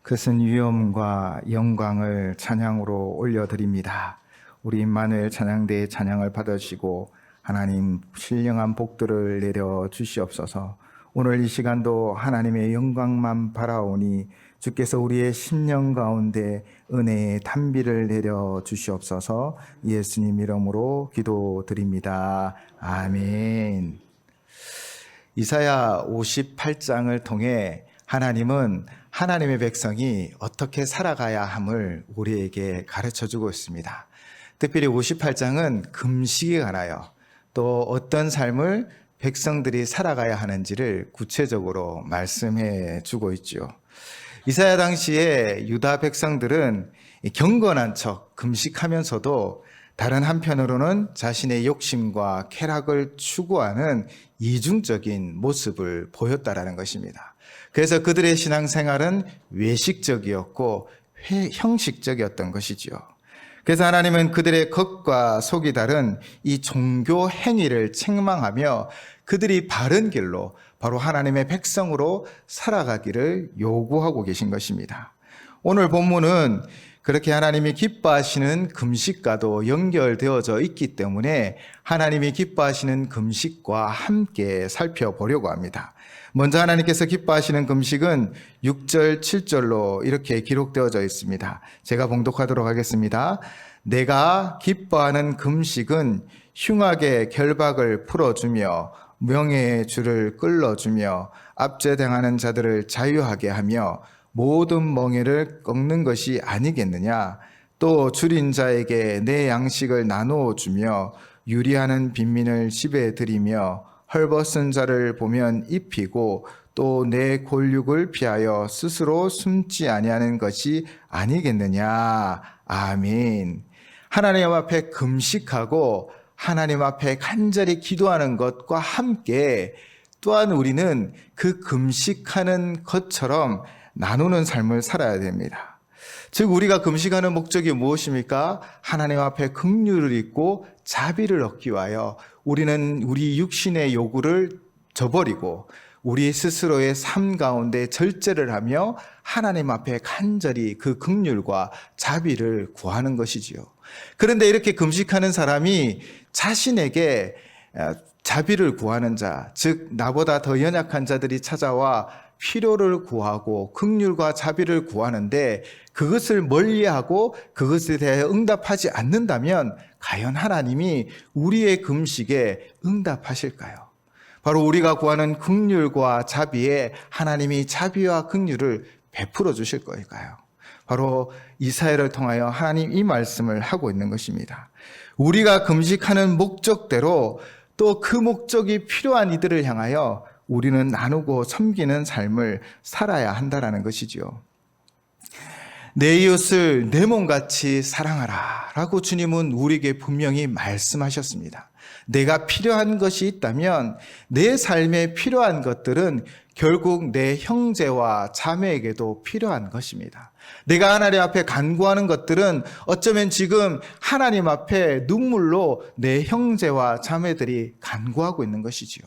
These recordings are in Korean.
큰 위엄과 영광을 찬양으로 올려드립니다. 우리 임마누엘 찬양대의 찬양을 받으시고 하나님 신령한 복들을 내려 주시옵소서. 오늘 이 시간도 하나님의 영광만 바라오니 주께서 우리의 심령 가운데 은혜의 단비를 내려 주시옵소서. 예수님 이름으로 기도드립니다. 아멘. 이사야 58장을 통해 하나님은 하나님의 백성이 어떻게 살아가야 함을 우리에게 가르쳐주고 있습니다. 특별히 58장은 금식에 관하여 또 어떤 삶을 백성들이 살아가야 하는지를 구체적으로 말씀해 주고 있죠. 이사야 당시에 유다 백성들은 경건한 척 금식하면서도 다른 한편으로는 자신의 욕심과 쾌락을 추구하는 이중적인 모습을 보였다라는 것입니다. 그래서 그들의 신앙생활은 외식적이었고 형식적이었던 것이지요. 그래서 하나님은 그들의 겉과 속이 다른 이 종교 행위를 책망하며 그들이 바른 길로 바로 하나님의 백성으로 살아가기를 요구하고 계신 것입니다. 오늘 본문은 그렇게 하나님이 기뻐하시는 금식과도 연결되어져 있기 때문에 하나님이 기뻐하시는 금식과 함께 살펴보려고 합니다. 먼저 하나님께서 기뻐하시는 금식은 6절, 7절로 이렇게 기록되어져 있습니다. 제가 봉독하도록 하겠습니다. 내가 기뻐하는 금식은 흉악의 결박을 풀어주며 명예의 줄을 끌어주며 압제당하는 자들을 자유하게 하며 모든 멍에를 꺾는 것이 아니겠느냐. 또 줄인 자에게 내 양식을 나누어 주며 유리하는 빈민을 집에 들이며 헐벗은 자를 보면 입히고 또 내 골육을 피하여 스스로 숨지 아니하는 것이 아니겠느냐. 아멘. 하나님 앞에 금식하고 하나님 앞에 간절히 기도하는 것과 함께 또한 우리는 그 금식하는 것처럼 나누는 삶을 살아야 됩니다. 즉 우리가 금식하는 목적이 무엇입니까? 하나님 앞에 긍휼을 입고 자비를 얻기 위하여 우리는 우리 육신의 요구를 저버리고 우리 스스로의 삶 가운데 절제를 하며 하나님 앞에 간절히 그 긍휼과 자비를 구하는 것이지요. 그런데 이렇게 금식하는 사람이 자신에게 자비를 구하는 자, 즉 나보다 더 연약한 자들이 찾아와 필요를 구하고 긍휼과 자비를 구하는데 그것을 멀리하고 그것에 대해 응답하지 않는다면 과연 하나님이 우리의 금식에 응답하실까요? 바로 우리가 구하는 긍휼과 자비에 하나님이 자비와 긍휼을 베풀어 주실 거일까요? 바로 이사야를 통하여 하나님 이 말씀을 하고 있는 것입니다. 우리가 금식하는 목적대로 또 그 목적이 필요한 이들을 향하여 우리는 나누고 섬기는 삶을 살아야 한다는 것이지요. 내 이웃을 내 몸같이 사랑하라 라고 주님은 우리에게 분명히 말씀하셨습니다. 내가 필요한 것이 있다면 내 삶에 필요한 것들은 결국 내 형제와 자매에게도 필요한 것입니다. 내가 하나님 앞에 간구하는 것들은 어쩌면 지금 하나님 앞에 눈물로 내 형제와 자매들이 간구하고 있는 것이지요.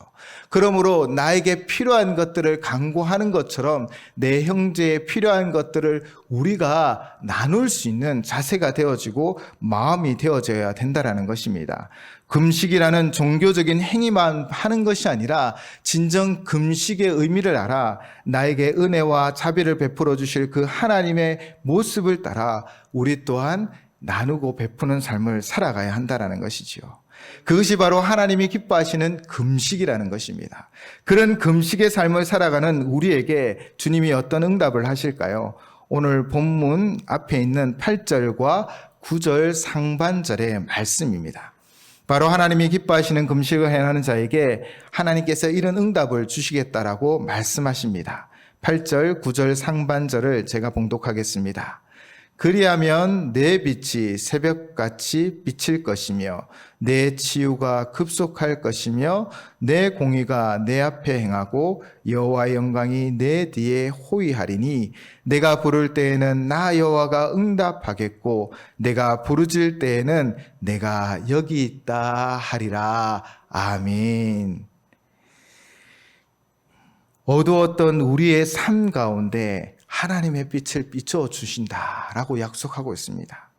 그러므로 나에게 필요한 것들을 간구하는 것처럼 내 형제에 필요한 것들을 우리가 나눌 수 있는 자세가 되어지고 마음이 되어져야 된다는 것입니다. 금식이라는 종교적인 행위만 하는 것이 아니라 진정 금식의 의미를 알아 나에게 은혜와 자비를 베풀어 주실 그 하나님의 모습을 따라 우리 또한 나누고 베푸는 삶을 살아가야 한다는 것이지요. 그것이 바로 하나님이 기뻐하시는 금식이라는 것입니다. 그런 금식의 삶을 살아가는 우리에게 주님이 어떤 응답을 하실까요? 오늘 본문 앞에 있는 8절과 9절 상반절의 말씀입니다. 바로 하나님이 기뻐하시는 금식을 행하는 자에게 하나님께서 이런 응답을 주시겠다라고 말씀하십니다. 8절, 9절 상반절을 제가 봉독하겠습니다. 그리하면 내 빛이 새벽같이 비칠 것이며 내 치유가 급속할 것이며 내 공의가 내 앞에 행하고 여호와의 영광이 내 뒤에 호위하리니 내가 부를 때에는 나 여호와가 응답하겠고 내가 부르짖을 때에는 내가 여기 있다 하리라. 아멘. 어두웠던 우리의 삶 가운데 하나님의 빛을 비춰 주신다라고 약속하고 있습니다.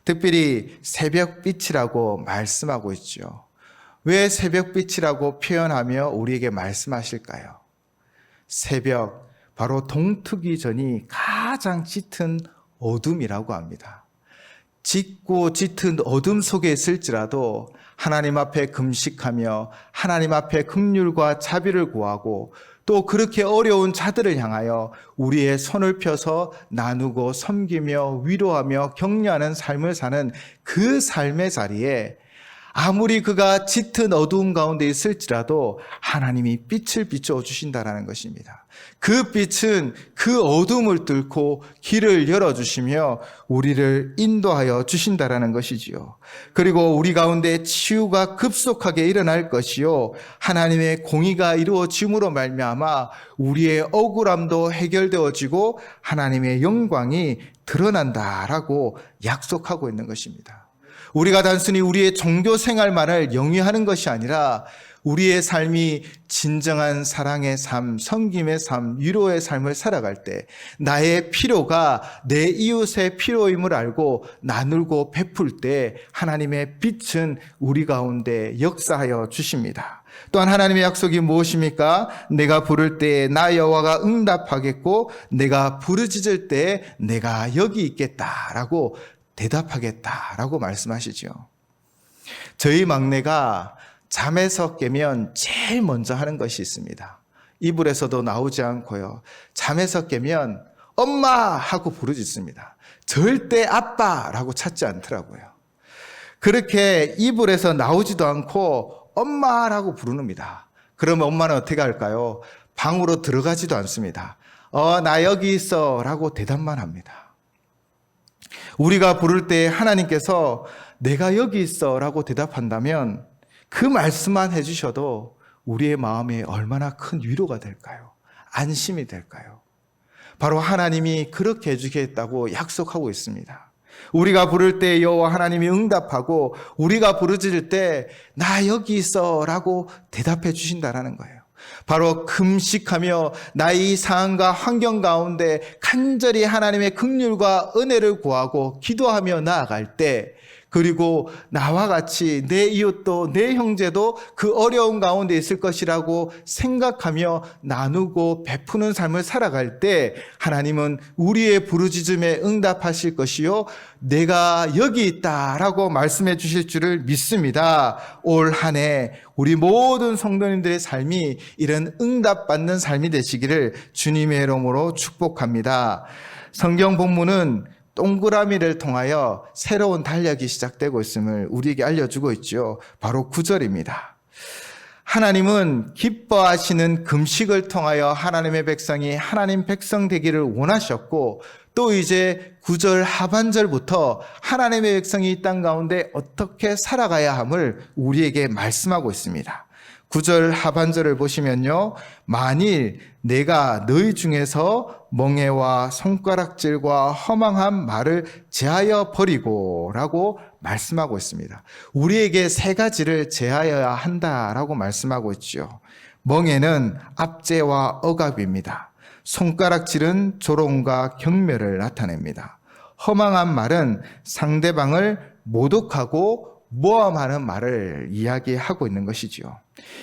특별히 새벽빛이라고 말씀하고 있죠. 왜 새벽빛이라고 표현하며 우리에게 말씀하실까요? 새벽, 바로 동트기 전이 가장 짙은 어둠이라고 합니다. 짙고 짙은 어둠 속에 있을지라도 하나님 앞에 금식하며 하나님 앞에 긍휼과 자비를 구하고 또 그렇게 어려운 자들을 향하여 우리의 손을 펴서 나누고 섬기며 위로하며 격려하는 삶을 사는 그 삶의 자리에 아무리 그가 짙은 어두운 가운데 있을지라도 하나님이 빛을 비춰 주신다라는 것입니다. 그 빛은 그 어둠을 뚫고 길을 열어주시며 우리를 인도하여 주신다라는 것이지요. 그리고 우리 가운데 치유가 급속하게 일어날 것이요, 하나님의 공의가 이루어짐으로 말미암아 우리의 억울함도 해결되어지고 하나님의 영광이 드러난다라고 약속하고 있는 것입니다. 우리가 단순히 우리의 종교 생활만을 영위하는 것이 아니라 우리의 삶이 진정한 사랑의 삶, 섬김의 삶, 위로의 삶을 살아갈 때 나의 필요가 내 이웃의 필요임을 알고 나누고 베풀 때 하나님의 빛은 우리 가운데 역사하여 주십니다. 또한 하나님의 약속이 무엇입니까? 내가 부를 때에 나 여호와가 응답하겠고 내가 부르짖을 때에 내가 여기 있겠다라고 대답하겠다라고 말씀하시죠. 저희 막내가 잠에서 깨면 제일 먼저 하는 것이 있습니다. 이불에서도 나오지 않고요. 잠에서 깨면 엄마 하고 부르짖습니다. 절대 아빠라고 찾지 않더라고요. 그렇게 이불에서 나오지도 않고 엄마라고 부릅니다. 그러면 엄마는 어떻게 할까요? 방으로 들어가지도 않습니다. 나 여기 있어 라고 대답만 합니다. 우리가 부를 때 하나님께서 내가 여기 있어 라고 대답한다면 그 말씀만 해주셔도 우리의 마음에 얼마나 큰 위로가 될까요? 안심이 될까요? 바로 하나님이 그렇게 해주겠다고 약속하고 있습니다. 우리가 부를 때 여호와 하나님이 응답하고 우리가 부르짖을 때 나 여기 있어 라고 대답해 주신다라는 거예요. 바로 금식하며 나의 상황과 환경 가운데 간절히 하나님의 긍휼과 은혜를 구하고 기도하며 나아갈 때, 그리고 나와 같이 내 이웃도 내 형제도 그 어려운 가운데 있을 것이라고 생각하며 나누고 베푸는 삶을 살아갈 때 하나님은 우리의 부르짖음에 응답하실 것이요 내가 여기 있다라고 말씀해 주실 줄을 믿습니다. 올 한 해 우리 모든 성도님들의 삶이 이런 응답받는 삶이 되시기를 주님의 이름으로 축복합니다. 성경 본문은 동그라미를 통하여 새로운 달력이 시작되고 있음을 우리에게 알려주고 있죠. 바로 9절입니다. 하나님은 기뻐하시는 금식을 통하여 하나님의 백성이 하나님 백성 되기를 원하셨고, 또 이제 9절 하반절부터 하나님의 백성이 이 땅 가운데 어떻게 살아가야 함을 우리에게 말씀하고 있습니다. 9절 하반절을 보시면요, 만일 내가 너희 중에서 멍에와 손가락질과 허망한 말을 제하여 버리고 라고 말씀하고 있습니다. 우리에게 세 가지를 제하여야 한다라고 말씀하고 있죠. 멍에는 압제와 억압입니다. 손가락질은 조롱과 경멸을 나타냅니다. 허망한 말은 상대방을 모독하고 모함하는 말을 이야기하고 있는 것이지요.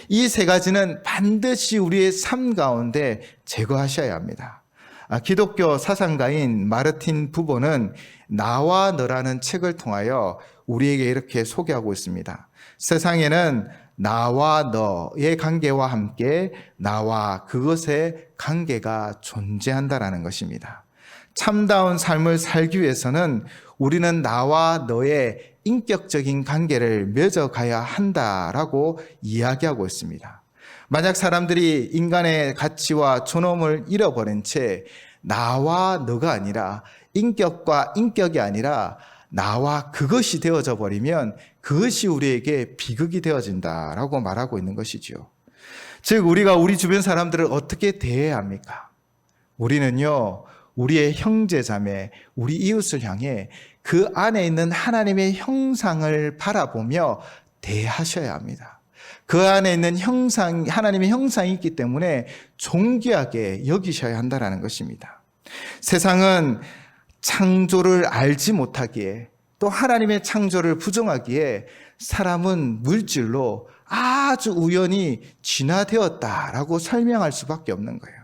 이 세 가지는 반드시 우리의 삶 가운데 제거하셔야 합니다. 기독교 사상가인 마르틴 부보는 나와 너라는 책을 통하여 우리에게 이렇게 소개하고 있습니다. 세상에는 나와 너의 관계와 함께 나와 그것의 관계가 존재한다라는 것입니다. 참다운 삶을 살기 위해서는 우리는 나와 너의 인격적인 관계를 맺어가야 한다라고 이야기하고 있습니다. 만약 사람들이 인간의 가치와 존엄을 잃어버린 채 나와 너가 아니라 인격과 인격이 아니라 나와 그것이 되어져 버리면 그것이 우리에게 비극이 되어진다라고 말하고 있는 것이죠. 즉 우리가 우리 주변 사람들을 어떻게 대해야 합니까? 우리는요, 우리의 형제 자매, 우리 이웃을 향해 그 안에 있는 하나님의 형상을 바라보며 대하셔야 합니다. 그 안에 있는 형상, 하나님의 형상이 있기 때문에 존귀하게 여기셔야 한다는 것입니다. 세상은 창조를 알지 못하기에 또 하나님의 창조를 부정하기에 사람은 물질로 아주 우연히 진화되었다라고 설명할 수밖에 없는 거예요.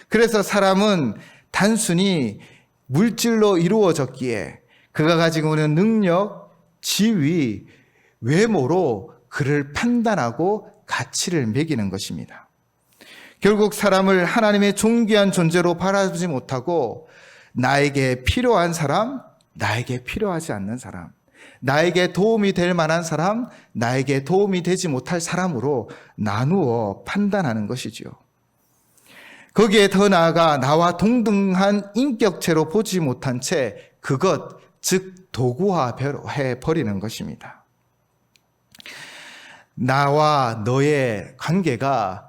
그래서 사람은 단순히 물질로 이루어졌기에 그가 가지고 있는 능력, 지위, 외모로 그를 판단하고 가치를 매기는 것입니다. 결국 사람을 하나님의 존귀한 존재로 바라보지 못하고 나에게 필요한 사람, 나에게 필요하지 않는 사람, 나에게 도움이 될 만한 사람, 나에게 도움이 되지 못할 사람으로 나누어 판단하는 것이지요. 거기에 더 나아가 나와 동등한 인격체로 보지 못한 채 그것, 즉 도구화해 버리는 것입니다. 나와 너의 관계가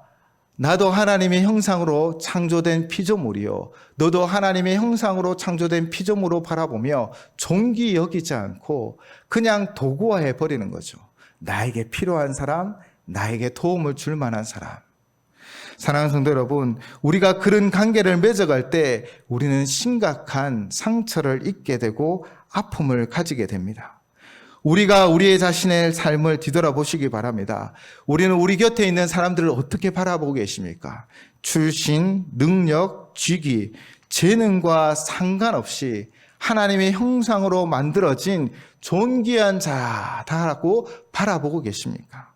나도 하나님의 형상으로 창조된 피조물이요, 너도 하나님의 형상으로 창조된 피조물로 바라보며 존귀 여기지 않고 그냥 도구화해 버리는 거죠. 나에게 필요한 사람, 나에게 도움을 줄 만한 사람. 사랑하는 성도 여러분, 우리가 그런 관계를 맺어갈 때 우리는 심각한 상처를 입게 되고 아픔을 가지게 됩니다. 우리가 우리의 자신의 삶을 뒤돌아보시기 바랍니다. 우리는 우리 곁에 있는 사람들을 어떻게 바라보고 계십니까? 출신, 능력, 직위, 재능과 상관없이 하나님의 형상으로 만들어진 존귀한 자다라고 바라보고 계십니까?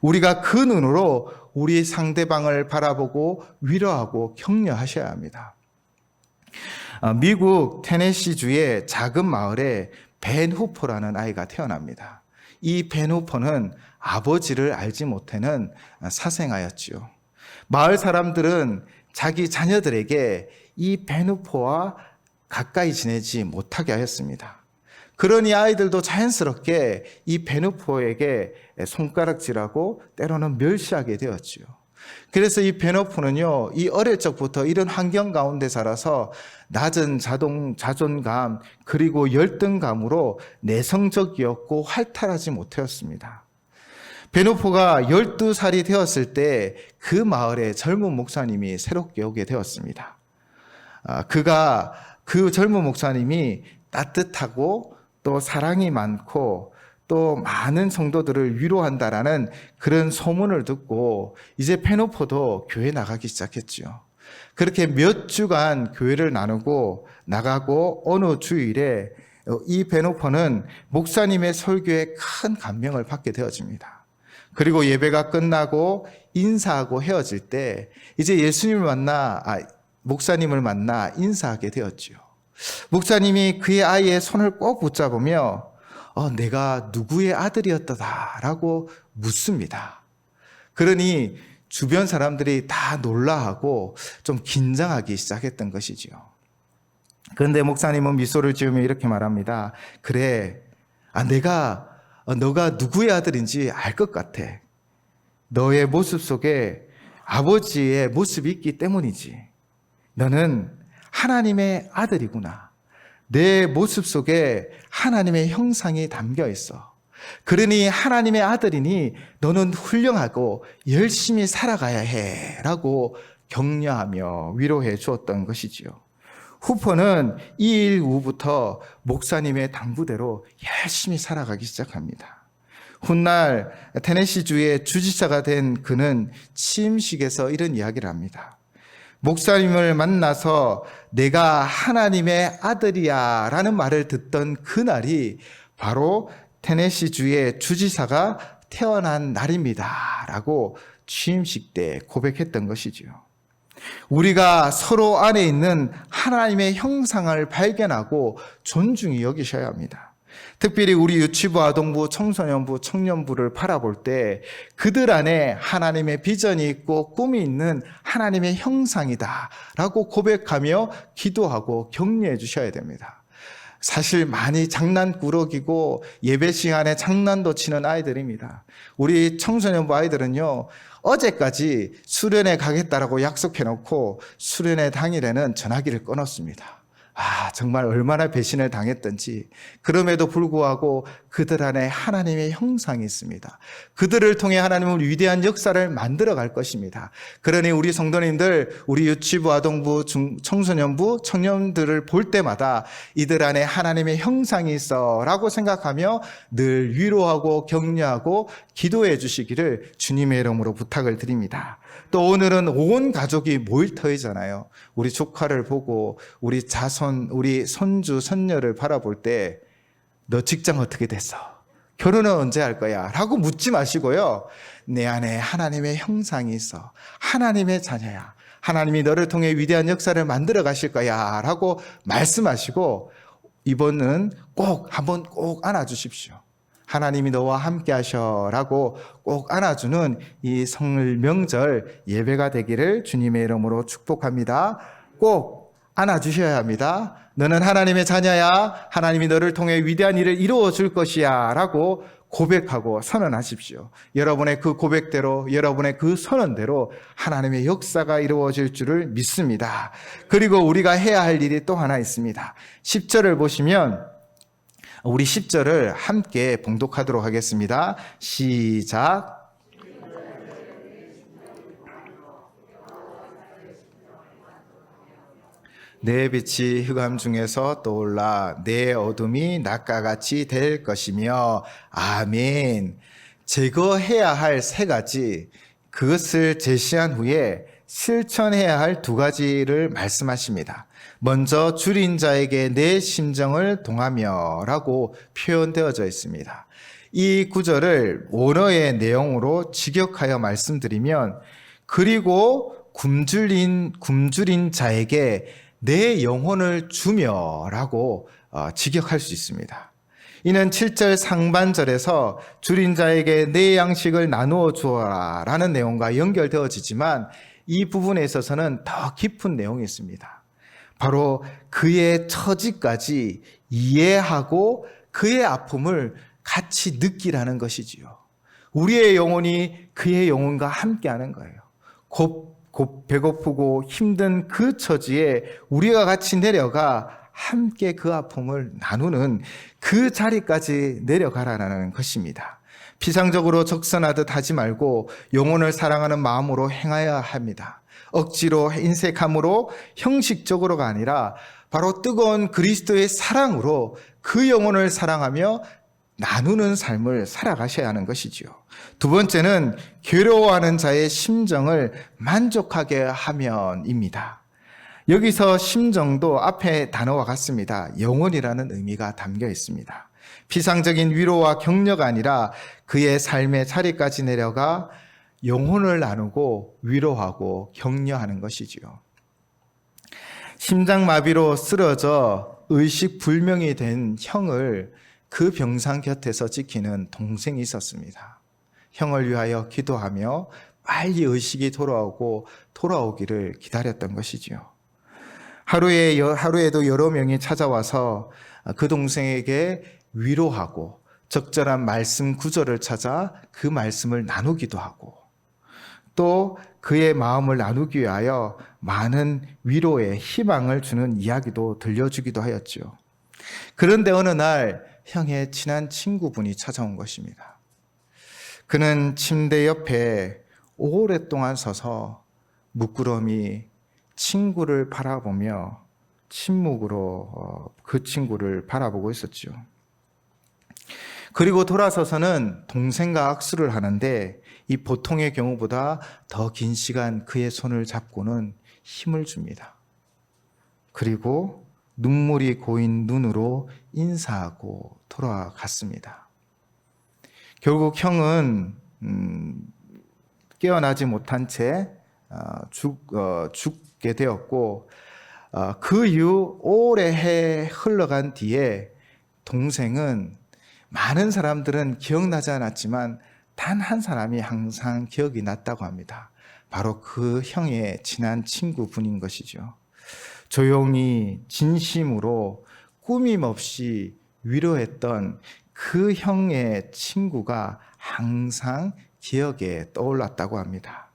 우리가 그 눈으로 우리 상대방을 바라보고 위로하고 격려하셔야 합니다. 미국 테네시주의 작은 마을에 벤 후퍼라는 아이가 태어납니다. 이 벤 후퍼는 아버지를 알지 못하는 사생아였지요. 마을 사람들은 자기 자녀들에게 이 벤 후퍼와 가까이 지내지 못하게 하였습니다. 그러니 아이들도 자연스럽게 이 벤 후퍼에게 손가락질하고 때로는 멸시하게 되었지요. 그래서 이 벤 후퍼는요, 이 어릴 적부터 이런 환경 가운데 자라서 낮은 자존감 그리고 열등감으로 내성적이었고 활달하지 못하였습니다. 벤 후퍼가 12살이 되었을 때 그 마을에 젊은 목사님이 새롭게 오게 되었습니다. 그 젊은 목사님이 따뜻하고 또 사랑이 많고 또 많은 성도들을 위로한다라는 그런 소문을 듣고 이제 벤 후퍼도 교회 나가기 시작했죠. 그렇게 몇 주간 교회를 나가고 어느 주일에 이 벤 후퍼는 목사님의 설교에 큰 감명을 받게 되어집니다. 그리고 예배가 끝나고 인사하고 헤어질 때 이제 목사님을 만나 인사하게 되었죠. 목사님이 그의 아이의 손을 꼭 붙잡으며 내가 누구의 아들이었다라고 묻습니다. 그러니 주변 사람들이 다 놀라하고 좀 긴장하기 시작했던 것이지요. 그런데 목사님은 미소를 지으며 이렇게 말합니다. 그래, 너가 누구의 아들인지 알 것 같아. 너의 모습 속에 아버지의 모습이 있기 때문이지. 너는 하나님의 아들이구나. 내 모습 속에 하나님의 형상이 담겨 있어. 그러니 하나님의 아들이니 너는 훌륭하고 열심히 살아가야 해 라고 격려하며 위로해 주었던 것이지요. 후퍼는 이 일 후부터 목사님의 당부대로 열심히 살아가기 시작합니다. 훗날 테네시주의 주지사가 된 그는 취임식에서 이런 이야기를 합니다. 목사님을 만나서 내가 하나님의 아들이야 라는 말을 듣던 그날이 바로 테네시주의 주지사가 태어난 날입니다 라고 취임식 때 고백했던 것이지요. 우리가 서로 안에 있는 하나님의 형상을 발견하고 존중히 여기셔야 합니다. 특별히 우리 유치부, 아동부, 청소년부, 청년부를 바라볼 때 그들 안에 하나님의 비전이 있고 꿈이 있는 하나님의 형상이다 라고 고백하며 기도하고 격려해 주셔야 됩니다. 사실 많이 장난꾸러기고 예배 시간에 장난도 치는 아이들입니다. 우리 청소년부 아이들은요, 어제까지 수련회 가겠다라고 약속해놓고 수련회 당일에는 전화기를 끊었습니다. 정말 얼마나 배신을 당했던지. 그럼에도 불구하고 그들 안에 하나님의 형상이 있습니다. 그들을 통해 하나님은 위대한 역사를 만들어 갈 것입니다. 그러니 우리 성도님들, 우리 유치부, 아동부, 청소년부, 청년들을 볼 때마다 이들 안에 하나님의 형상이 있어 라고 생각하며 늘 위로하고 격려하고 기도해 주시기를 주님의 이름으로 부탁을 드립니다. 또 오늘은 온 가족이 모일 터이잖아요. 우리 조카를 보고 우리 자손, 우리 손주, 손녀를 바라볼 때 너 직장 어떻게 됐어? 결혼은 언제 할 거야? 라고 묻지 마시고요. 내 안에 하나님의 형상이 있어. 하나님의 자녀야. 하나님이 너를 통해 위대한 역사를 만들어 가실 거야. 라고 말씀하시고 이번은 한번 꼭 안아주십시오. 하나님이 너와 함께 하셔라고 꼭 안아주는 이 설 명절 예배가 되기를 주님의 이름으로 축복합니다. 꼭 안아주셔야 합니다. 너는 하나님의 자녀야. 하나님이 너를 통해 위대한 일을 이루어 줄 것이야 라고 고백하고 선언하십시오. 여러분의 그 고백대로, 여러분의 그 선언대로 하나님의 역사가 이루어질 줄을 믿습니다. 그리고 우리가 해야 할 일이 또 하나 있습니다. 10절을 보시면 우리 10절을 함께 봉독하도록 하겠습니다. 시작. 내 빛이 흑암 중에서 떠올라 내 어둠이 낮과 같이 될 것이며 아멘. 제거해야 할 3가지, 그것을 제시한 후에 실천해야 할 2가지를 말씀하십니다. 먼저 줄인 자에게 내 심정을 동하며 라고 표현되어져 있습니다. 이 구절을 원어의 내용으로 직역하여 말씀드리면 그리고 굶주린 자에게 내 영혼을 주며 라고 직역할 수 있습니다. 이는 7절 상반절에서 줄인 자에게 내 양식을 나누어 주어라 라는 내용과 연결되어지지만 이 부분에 있어서는 더 깊은 내용이 있습니다. 바로 그의 처지까지 이해하고 그의 아픔을 같이 느끼라는 것이지요. 우리의 영혼이 그의 영혼과 함께하는 거예요. 곧 배고프고 힘든 그 처지에 우리가 같이 내려가 함께 그 아픔을 나누는 그 자리까지 내려가라는 것입니다. 피상적으로 적선하듯 하지 말고 영혼을 사랑하는 마음으로 행해야 합니다. 억지로 인색함으로 형식적으로가 아니라 바로 뜨거운 그리스도의 사랑으로 그 영혼을 사랑하며 나누는 삶을 살아가셔야 하는 것이지요. 2번째는 괴로워하는 자의 심정을 만족하게 하면입니다. 여기서 심정도 앞에 단어와 같습니다. 영혼이라는 의미가 담겨 있습니다. 피상적인 위로와 격려가 아니라 그의 삶의 자리까지 내려가 영혼을 나누고 위로하고 격려하는 것이지요. 심장마비로 쓰러져 의식불명이 된 형을 그 병상 곁에서 지키는 동생이 있었습니다. 형을 위하여 기도하며 빨리 의식이 돌아오기를 기다렸던 것이지요. 하루에도 여러 명이 찾아와서 그 동생에게 위로하고 적절한 말씀 구절을 찾아 그 말씀을 나누기도 하고 또 그의 마음을 나누기 위하여 많은 위로의 희망을 주는 이야기도 들려주기도 하였죠. 그런데 어느 날 형의 친한 친구분이 찾아온 것입니다. 그는 침대 옆에 오랫동안 서서 무끄러미 친구를 바라보며 침묵으로 그 친구를 바라보고 있었죠. 그리고 돌아서서는 동생과 악수를 하는데 이 보통의 경우보다 더 긴 시간 그의 손을 잡고는 힘을 줍니다. 그리고 눈물이 고인 눈으로 인사하고 돌아갔습니다. 결국 형은 깨어나지 못한 채 죽게 되었고 그 이후 오래 해 흘러간 뒤에 동생은 많은 사람들은 기억나지 않았지만 단 한 사람이 항상 기억이 났다고 합니다. 바로 그 형의 친한 친구분인 것이죠. 조용히 진심으로 꾸밈없이 위로했던 그 형의 친구가 항상 기억에 떠올랐다고 합니다.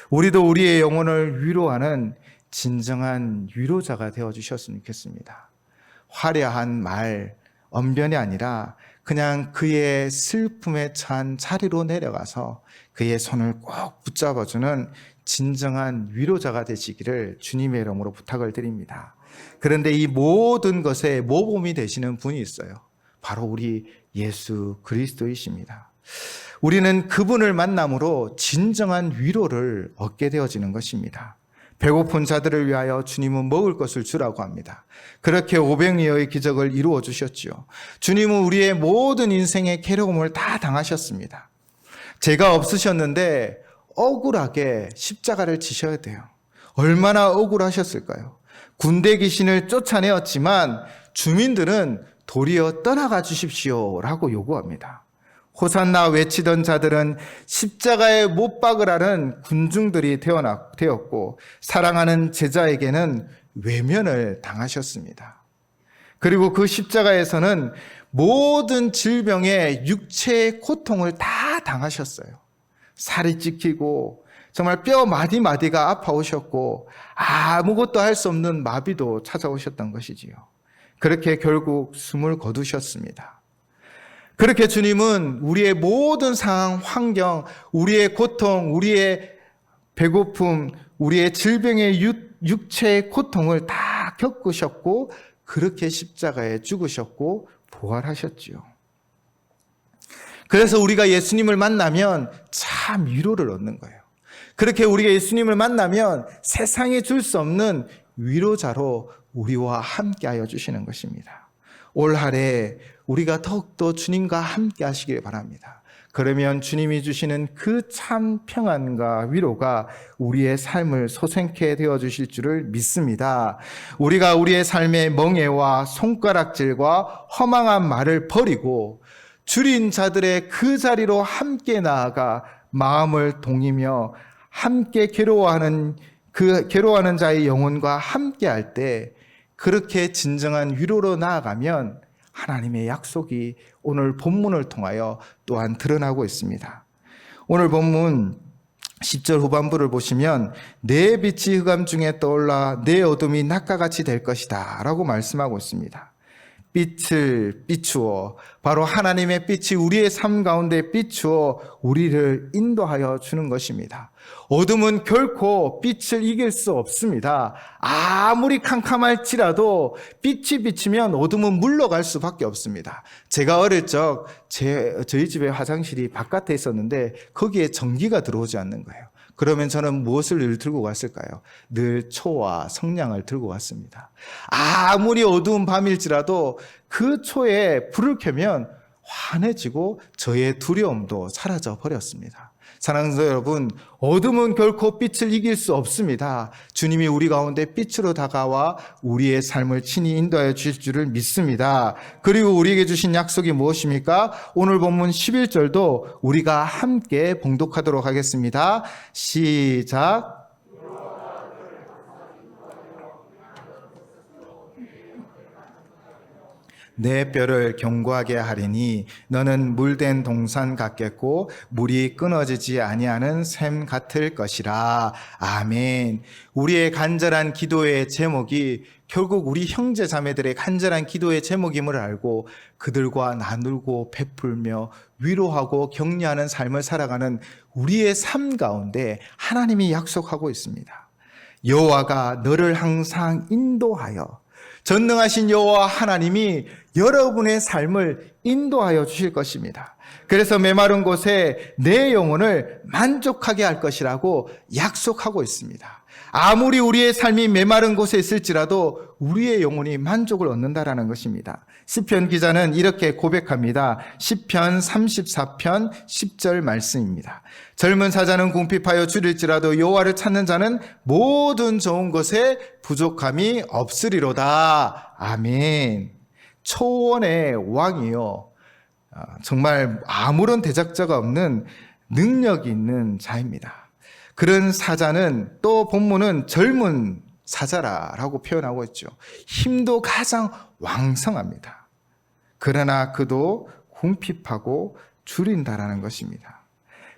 우리도 우리의 영혼을 위로하는 진정한 위로자가 되어주셨으면 좋겠습니다. 화려한 말, 언변이 아니라 그냥 그의 슬픔에 처한 자리로 내려가서 그의 손을 꼭 붙잡아주는 진정한 위로자가 되시기를 주님의 이름으로 부탁을 드립니다. 그런데 이 모든 것에 모범이 되시는 분이 있어요. 바로 우리 예수 그리스도이십니다. 우리는 그분을 만남으로 진정한 위로를 얻게 되어지는 것입니다. 배고픈 자들을 위하여 주님은 먹을 것을 주라고 합니다. 그렇게 500리어의 기적을 이루어 주셨지요. 주님은 우리의 모든 인생의 괴로움을 다 당하셨습니다. 죄가 없으셨는데 억울하게 십자가를 지셔야 돼요. 얼마나 억울하셨을까요? 군대 귀신을 쫓아내었지만 주민들은 도리어 떠나가 주십시오라고 요구합니다. 호산나 외치던 자들은 십자가에 못 박으라는 군중들이 되었고 사랑하는 제자에게는 외면을 당하셨습니다. 그리고 그 십자가에서는 모든 질병의 육체의 고통을 다 당하셨어요. 살이 찢기고 정말 뼈 마디마디가 아파오셨고 아무것도 할 수 없는 마비도 찾아오셨던 것이지요. 그렇게 결국 숨을 거두셨습니다. 그렇게 주님은 우리의 모든 상황, 환경, 우리의 고통, 우리의 배고픔, 우리의 질병의 육체의 고통을 다 겪으셨고 그렇게 십자가에 죽으셨고 부활하셨지요. 그래서 우리가 예수님을 만나면 참 위로를 얻는 거예요. 그렇게 우리가 예수님을 만나면 세상에 줄 수 없는 위로자로 우리와 함께하여 주시는 것입니다. 올 한해 우리가 더욱더 주님과 함께 하시길 바랍니다. 그러면 주님이 주시는 그 참 평안과 위로가 우리의 삶을 소생케 되어 주실 줄을 믿습니다. 우리가 우리의 삶의 멍해와 손가락질과 허망한 말을 버리고 줄인 자들의 그 자리로 함께 나아가 마음을 동이며 함께 괴로워하는 자의 영혼과 함께 할 때 그렇게 진정한 위로로 나아가면 하나님의 약속이 오늘 본문을 통하여 또한 드러나고 있습니다. 오늘 본문 10절 후반부를 보시면 내 빛이 흑암 중에 떠올라 내 어둠이 낮과 같이 될 것이다 라고 말씀하고 있습니다. 빛을 비추어 바로 하나님의 빛이 우리의 삶 가운데 비추어 우리를 인도하여 주는 것입니다. 어둠은 결코 빛을 이길 수 없습니다. 아무리 캄캄할지라도 빛이 비치면 어둠은 물러갈 수밖에 없습니다. 제가 어릴 적 저희 집에 화장실이 바깥에 있었는데 거기에 전기가 들어오지 않는 거예요. 그러면 저는 무엇을 늘 들고 갔을까요? 늘 초와 성냥을 들고 갔습니다. 아무리 어두운 밤일지라도 그 초에 불을 켜면 환해지고 저의 두려움도 사라져 버렸습니다. 사랑하는 여러분, 어둠은 결코 빛을 이길 수 없습니다. 주님이 우리 가운데 빛으로 다가와 우리의 삶을 친히 인도하여 주실 줄을 믿습니다. 그리고 우리에게 주신 약속이 무엇입니까? 오늘 본문 11절도 우리가 함께 봉독하도록 하겠습니다. 시작. 내 뼈를 견고하게 하리니 너는 물된 동산 같겠고 물이 끊어지지 아니하는 샘 같을 것이라. 아멘. 우리의 간절한 기도의 제목이 결국 우리 형제 자매들의 간절한 기도의 제목임을 알고 그들과 나누고 베풀며 위로하고 격려하는 삶을 살아가는 우리의 삶 가운데 하나님이 약속하고 있습니다. 여호와가 너를 항상 인도하여, 전능하신 여호와 하나님이 여러분의 삶을 인도하여 주실 것입니다. 그래서 메마른 곳에 내 영혼을 만족하게 할 것이라고 약속하고 있습니다. 아무리 우리의 삶이 메마른 곳에 있을지라도 우리의 영혼이 만족을 얻는다라는 것입니다. 시편 기자는 이렇게 고백합니다. 시편 34편 10절 말씀입니다. 젊은 사자는 궁핍하여 줄일지라도 여호와를 찾는 자는 모든 좋은 것에 부족함이 없으리로다. 아멘. 초원의 왕이요, 정말 아무런 대적자가 없는 능력이 있는 자입니다. 그런 사자는 또 본문은 젊은 사자라고 표현하고 있죠. 힘도 가장 왕성합니다. 그러나 그도 궁핍하고 줄인다라는 것입니다.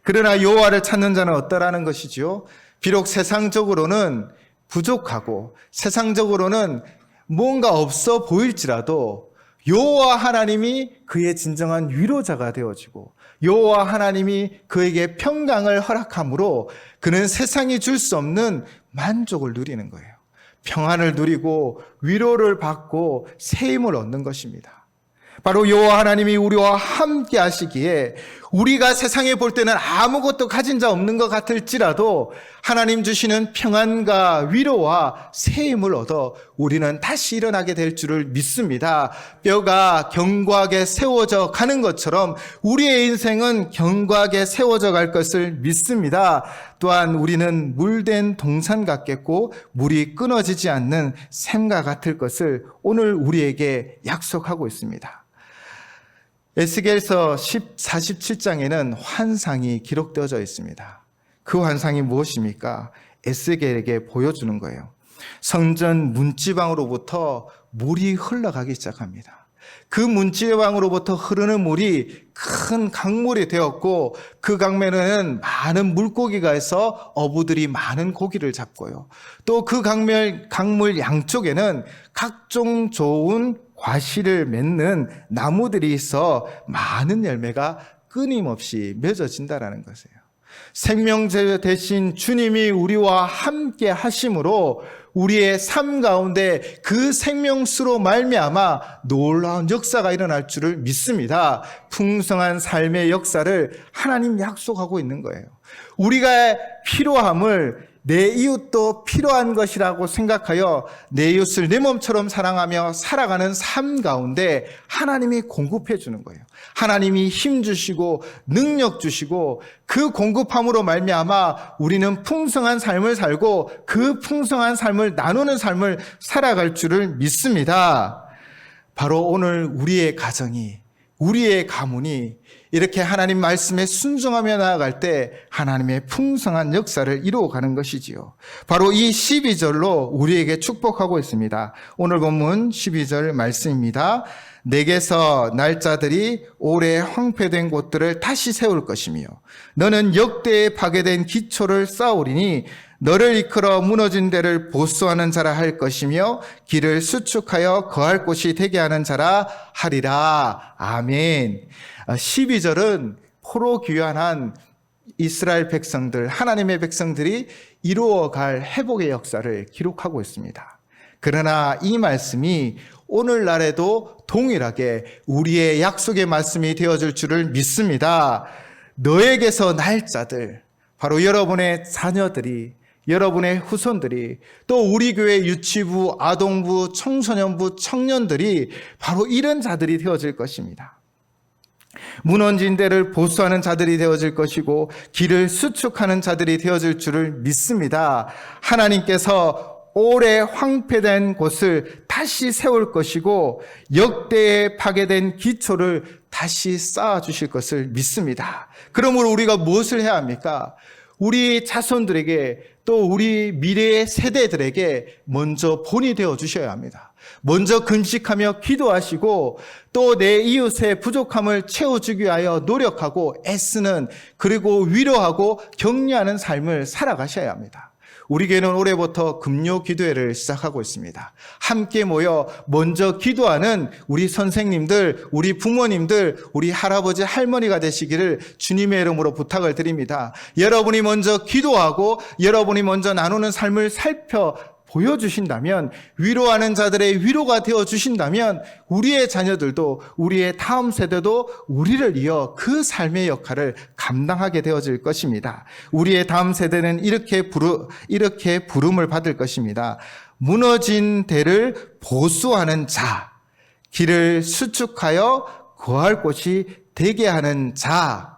그러나 여호와를 찾는 자는 어떠라는 것이죠? 비록 세상적으로는 부족하고 세상적으로는 뭔가 없어 보일지라도 여호와 하나님이 그의 진정한 위로자가 되어지고 여호와 하나님이 그에게 평강을 허락함으로 그는 세상이 줄 수 없는 만족을 누리는 거예요. 평안을 누리고 위로를 받고 새 힘을 얻는 것입니다. 바로 여호와 하나님이 우리와 함께 하시기에 우리가 세상에 볼 때는 아무것도 가진 자 없는 것 같을지라도 하나님 주시는 평안과 위로와 새 힘을 얻어 우리는 다시 일어나게 될 줄을 믿습니다. 뼈가 견고하게 세워져 가는 것처럼 우리의 인생은 견고하게 세워져 갈 것을 믿습니다. 또한 우리는 물된 동산 같겠고 물이 끊어지지 않는 샘과 같을 것을 오늘 우리에게 약속하고 있습니다. 에스겔서 47장에는 환상이 기록되어져 있습니다. 그 환상이 무엇입니까? 에스겔에게 보여주는 거예요. 성전 문지방으로부터 물이 흘러가기 시작합니다. 그 문지방으로부터 흐르는 물이 큰 강물이 되었고 그 강면에는 많은 물고기가 있어 어부들이 많은 고기를 잡고요. 또 그 강물 양쪽에는 각종 좋은 과실을 맺는 나무들이 있어 많은 열매가 끊임없이 맺어진다라는 것이에요. 생명제 대신 주님이 우리와 함께 하심으로 우리의 삶 가운데 그 생명수로 말미암아 놀라운 역사가 일어날 줄을 믿습니다. 풍성한 삶의 역사를 하나님 약속하고 있는 거예요. 우리가 필요함을 내 이웃도 필요한 것이라고 생각하여 내 이웃을 내 몸처럼 사랑하며 살아가는 삶 가운데 하나님이 공급해 주는 거예요. 하나님이 힘 주시고 능력 주시고 그 공급함으로 말미암아 우리는 풍성한 삶을 살고 그 풍성한 삶을 나누는 삶을 살아갈 줄을 믿습니다. 바로 오늘 우리의 가정이, 우리의 가문이 이렇게 하나님 말씀에 순종하며 나아갈 때 하나님의 풍성한 역사를 이루어가는 것이지요. 바로 이 12절로 우리에게 축복하고 있습니다. 오늘 본문 12절 말씀입니다. 내게서 날짜들이 오래 황폐된 곳들을 다시 세울 것이며 너는 역대에 파괴된 기초를 쌓으리니 너를 이끌어 무너진 데를 보수하는 자라 할 것이며 길을 수축하여 거할 곳이 되게 하는 자라 하리라. 아멘. 12절은 포로 귀환한 이스라엘 백성들, 하나님의 백성들이 이루어갈 회복의 역사를 기록하고 있습니다. 그러나 이 말씀이 오늘날에도 동일하게 우리의 약속의 말씀이 되어줄 줄을 믿습니다. 너에게서 날짜들, 바로 여러분의 자녀들이, 여러분의 후손들이, 또 우리 교회 유치부, 아동부, 청소년부, 청년들이 바로 이런 자들이 되어질 것입니다. 무너진 데를 보수하는 자들이 되어질 것이고 길을 수축하는 자들이 되어질 줄을 믿습니다. 하나님께서 오래 황폐된 곳을 다시 세울 것이고 역대에 파괴된 기초를 다시 쌓아주실 것을 믿습니다. 그러므로 우리가 무엇을 해야 합니까? 우리 자손들에게 또 우리 미래의 세대들에게 먼저 본이 되어 주셔야 합니다. 먼저 금식하며 기도하시고 또 내 이웃의 부족함을 채워주기 위하여 노력하고 애쓰는, 그리고 위로하고 격려하는 삶을 살아가셔야 합니다. 우리 교회는 올해부터 금요 기도회를 시작하고 있습니다. 함께 모여 먼저 기도하는 우리 선생님들, 우리 부모님들, 우리 할아버지, 할머니가 되시기를 주님의 이름으로 부탁을 드립니다. 여러분이 먼저 기도하고 여러분이 먼저 나누는 삶을 살펴 보여주신다면, 위로하는 자들의 위로가 되어주신다면 우리의 자녀들도, 우리의 다음 세대도 우리를 이어 그 삶의 역할을 감당하게 되어질 것입니다. 우리의 다음 세대는 이렇게 부름을 받을 것입니다. 무너진 데를 보수하는 자, 길을 수축하여 거할 곳이 되게 하는 자.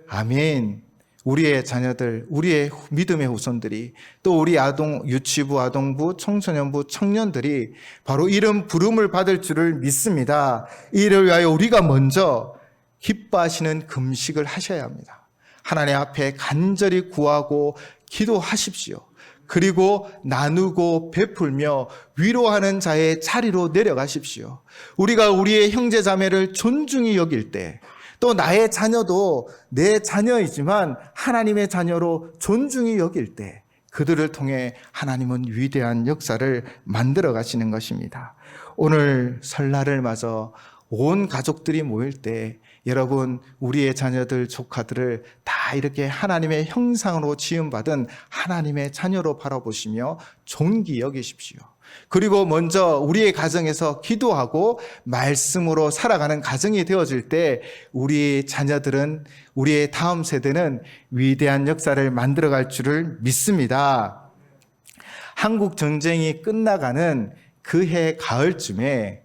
아멘. 우리의 자녀들, 우리의 믿음의 후손들이, 또 우리 유치부, 아동부, 청소년부, 청년들이 바로 이런 부름을 받을 줄을 믿습니다. 이를 위하여 우리가 먼저 기뻐하시는 금식을 하셔야 합니다. 하나님 앞에 간절히 구하고 기도하십시오. 그리고 나누고 베풀며 위로하는 자의 자리로 내려가십시오. 우리가 우리의 형제 자매를 존중히 여길 때, 또 나의 자녀도 내 자녀이지만 하나님의 자녀로 존중히 여길 때, 그들을 통해 하나님은 위대한 역사를 만들어 가시는 것입니다. 오늘 설날을 맞아 온 가족들이 모일 때 여러분, 우리의 자녀들, 조카들을 다 이렇게 하나님의 형상으로 지음받은 하나님의 자녀로 바라보시며 존귀 여기십시오. 그리고 먼저 우리의 가정에서 기도하고 말씀으로 살아가는 가정이 되어질 때 우리 자녀들은, 우리의 다음 세대는 위대한 역사를 만들어갈 줄을 믿습니다. 한국 전쟁이 끝나가는 그해 가을쯤에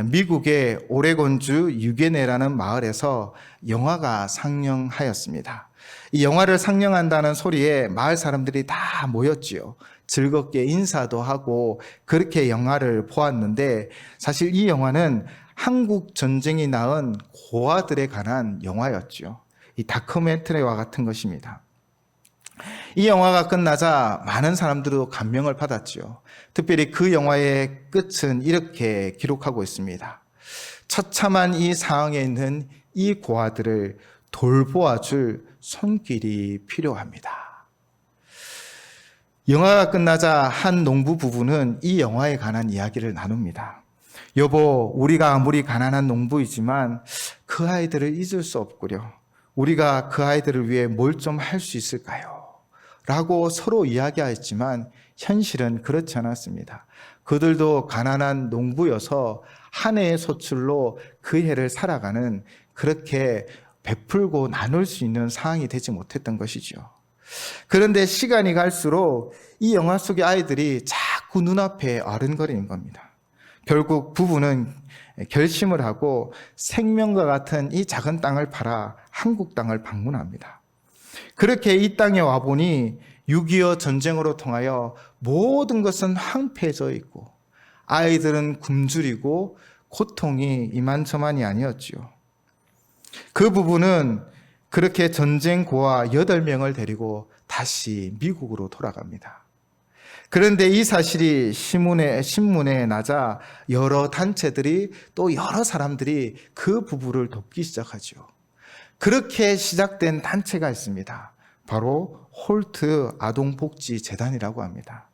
미국의 오레곤주 유게네라는 마을에서 영화가 상영하였습니다. 이 영화를 상영한다는 소리에 마을 사람들이 다 모였지요. 즐겁게 인사도 하고 그렇게 영화를 보았는데, 사실 이 영화는 한국 전쟁이 낳은 고아들에 관한 영화였죠. 이 다큐멘터리와 같은 것입니다. 이 영화가 끝나자 많은 사람들도 감명을 받았죠. 특별히 그 영화의 끝은 이렇게 기록하고 있습니다. 처참한 이 상황에 있는 이 고아들을 돌보아줄 손길이 필요합니다. 영화가 끝나자 한 농부 부부는 이 영화에 관한 이야기를 나눕니다. 여보, 우리가 아무리 가난한 농부이지만 그 아이들을 잊을 수 없구려. 우리가 그 아이들을 위해 뭘 좀 할 수 있을까요? 라고 서로 이야기하였지만 현실은 그렇지 않았습니다. 그들도 가난한 농부여서 한 해의 소출로 그 해를 살아가는, 그렇게 베풀고 나눌 수 있는 상황이 되지 못했던 것이죠. 그런데 시간이 갈수록 이 영화 속의 아이들이 자꾸 눈앞에 어른거리는 겁니다. 결국 부부는 결심을 하고 생명과 같은 이 작은 땅을 팔아 한국 땅을 방문합니다. 그렇게 이 땅에 와보니 6.25 전쟁으로 통하여 모든 것은 황폐해져 있고 아이들은 굶주리고 고통이 이만저만이 아니었지요. 그 부부는 그렇게 전쟁 고아 8명을 데리고 다시 미국으로 돌아갑니다. 그런데 이 사실이 신문에 나자 여러 단체들이, 또 여러 사람들이 그 부부를 돕기 시작하죠. 그렇게 시작된 단체가 있습니다. 바로 홀트 아동복지재단이라고 합니다.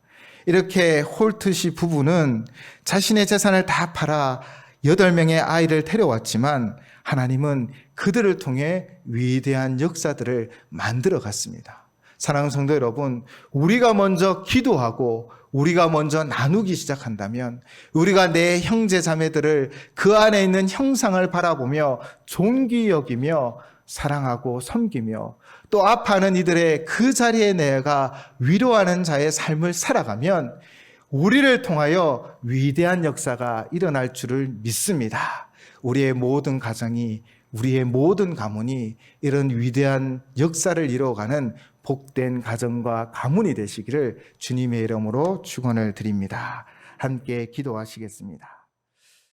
이렇게 홀트 씨 부부는 자신의 재산을 다 팔아 8명의 아이를 데려왔지만 하나님은 그들을 통해 위대한 역사들을 만들어 갔습니다. 사랑하는 성도 여러분, 우리가 먼저 기도하고 우리가 먼저 나누기 시작한다면, 우리가 내 형제 자매들을 그 안에 있는 형상을 바라보며 존귀 여기며 사랑하고 섬기며 또 아파하는 이들의 그 자리에 내가 위로하는 자의 삶을 살아가면 우리를 통하여 위대한 역사가 일어날 줄을 믿습니다. 우리의 모든 가정이, 우리의 모든 가문이 이런 위대한 역사를 이루어가는 복된 가정과 가문이 되시기를 주님의 이름으로 축원을 드립니다. 함께 기도하시겠습니다.